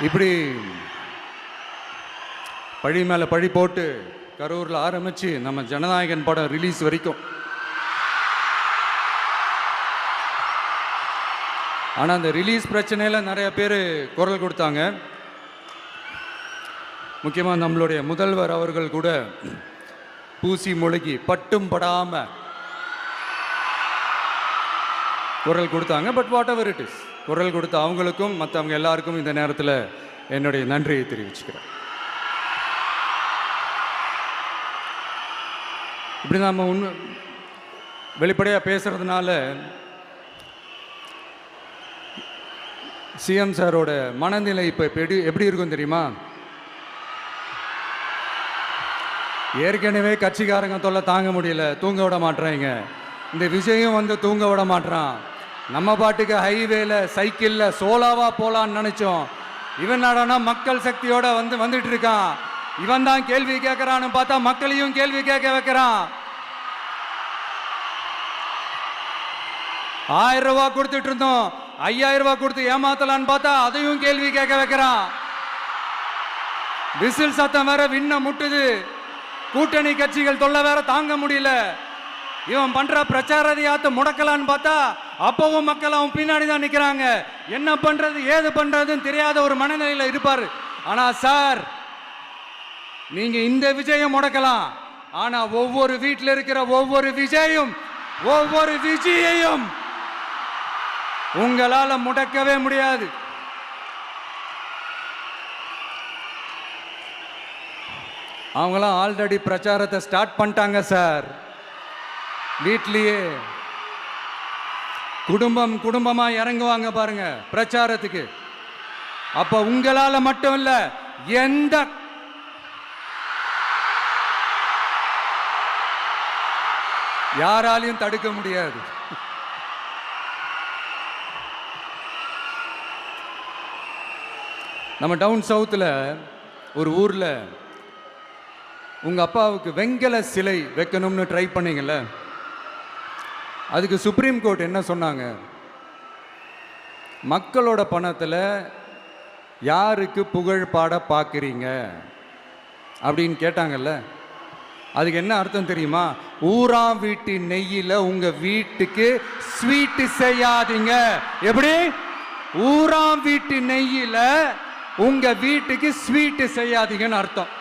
இப்படி பழி மேலே பழி போட்டு கரூரில் ஆரம்பித்து நம்ம ஜனநாயகன் படம் ரிலீஸ் வரைக்கும். ஆனால் அந்த ரிலீஸ் பிரச்சனையில் நிறைய பேர் குரல் கொடுத்தாங்க. முக்கியமாக நம்மளுடைய முதல்வர் அவர்கள் கூட பூசி மொழிகி பட்டும் படாமல் குரல் கொடுத்தாங்க. But what ever it is, குரல் கொடுத்த அவங்களுக்கும் மற்றவங்க எல்லாருக்கும் இந்த நேரத்தில் என்னுடைய நன்றியை தெரிவிச்சுக்கிறேன். இப்படி நாம் வெளிப்படையாக பேசுகிறதுனால சிஎம் சாரோட மனநிலை இப்போ எப்படி இருக்கும் தெரியுமா? ஏற்கனவே கட்சிக்காரங்க தொல்லை தாங்க முடியல, தூங்க விட மாட்டேறாங்க. இந்த விஜயும் வந்து தூங்க விட மாட்டான். நம்ம பாட்டுக்கு ஹைவேல சைக்கிளில் சோலாவா போலான்னு நினைச்சோம். இவன் நாடனா மக்கள் சக்தியோட வந்துட்டு இருக்கான். இவன் தான் கேள்வி கேட்கறான்னு பார்த்தா மக்களையும் கேள்வி கேட்க வைக்கிறான். 1000 ரூபாய் கொடுத்துட்டு இருந்தோம், 5000 ரூபாய் கொடுத்து ஏமாத்தலான்னு பார்த்தா அதையும் கேள்வி கேட்க வைக்கிறான். விசில் சத்தம் வேற விண்ண முட்டுது. கூட்டணி கட்சிகள் தொல்லை வேற தாங்க முடியல. இவன் பண்ற பிரச்சாரத்தையாத்த முடக்கலான்னு பார்த்தா அப்பவும் மக்கள் அவன் பின்னாடி தான் நிக்கிறாங்க. என்ன பண்றது ஏது பண்றதுன்னு தெரியாத ஒரு மனநிலையில இருப்பாரு. ஆனா சார், நீங்க இந்த விஜயம் முடக்கலாம், ஆனா ஒவ்வொரு வீட்டில் இருக்கிற ஒவ்வொரு விஜயையும் உங்களால முடக்கவே முடியாது. அவங்களாம் ஆல்ரெடி பிரச்சாரத்தை ஸ்டார்ட் பண்ணிட்டாங்க சார். வீட்லயே குடும்பமா இறங்குவாங்க பாருங்க பிரச்சாரத்துக்கு. அப்ப உங்களால மட்டும் இல்ல, எந்த யாராலையும் தடுக்க முடியாது. நம்ம டவுன் சவுத்தில் ஒரு ஊரில் உங்கள் அப்பாவுக்கு வெங்கல சிலை வைக்கணும்னு ட்ரை பண்ணீங்கல்ல, அதுக்கு சுப்ரீம் கோர்ட் என்ன சொன்னாங்க? மக்களோட பணத்தில் யாருக்கு புகழ் பாட பார்க்குறீங்க அப்படின்னு கேட்டாங்கல்ல. அதுக்கு என்ன அர்த்தம் தெரியுமா? ஊராம் வீட்டு நெய்யில் உங்கள் வீட்டுக்கு ஸ்வீட்டு செய்யாதீங்க. எப்படி? ஊராம் வீட்டு நெய்யில் உங்க வீட்டுக்கு ஸ்வீட்டு செய்யாதீங்கன்னு அர்த்தம்.